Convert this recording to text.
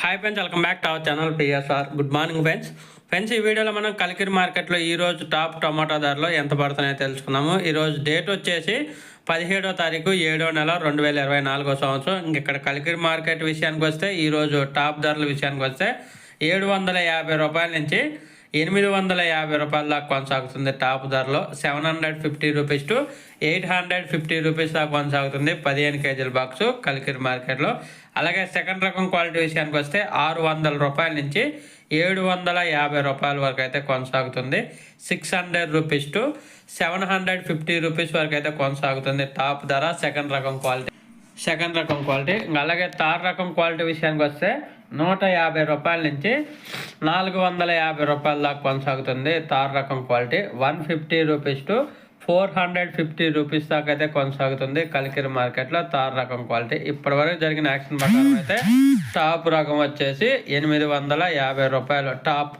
Hi friends, welcome back to our channel PSR. Good morning friends. ఈ వీడియోలో మనం కలికిరి మార్కెట్లో ఈరోజు టాప్ టమాటా ధరలు ఎంత పడుతున్నాయో తెలుసుకున్నాము. ఈరోజు డేట్ వచ్చేసి 17వ తారీఖు 7వ నెల 2024 సంవత్సరం. ఇక్కడ కలికిరి మార్కెట్ విషయానికి వస్తే ఈరోజు టాప్ ధరల విషయానికి వస్తే 750 రూపాయల నుంచి 850 రూపాయల దాకా కొనసాగుతుంది. టాప్ ధరలో 750 రూపీస్ టు 850 రూపీస్ దాకా కొనసాగుతుంది 15 కేజీల బాక్సు కలికిరి మార్కెట్లో. అలాగే సెకండ్ రకం క్వాలిటీ విషయానికి వస్తే 600 రూపాయల నుంచి 750 రూపాయల వరకు అయితే కొనసాగుతుంది. 600 రూపీస్ టు 750 రూపీస్ వరకు అయితే కొనసాగుతుంది టాప్ ధర సెకండ్ రకం క్వాలిటీ. అలాగే థర్డ్ రకం క్వాలిటీ విషయానికి వస్తే 150 రూపాయల నుంచి 450 రూపాయల దాకా కొనసాగుతుంది థర్డ్ రకం క్వాలిటీ. 150 రూపీస్ టు 450 రూపీస్ దాకా అయితే కొనసాగుతుంది కలికిరి మార్కెట్లో థర్డ్ రకం క్వాలిటీ. ఇప్పటి వరకు జరిగిన యాక్షన్ ప్రకారం అయితే టాప్ రకం వచ్చేసి 850 రూపాయలు టాప్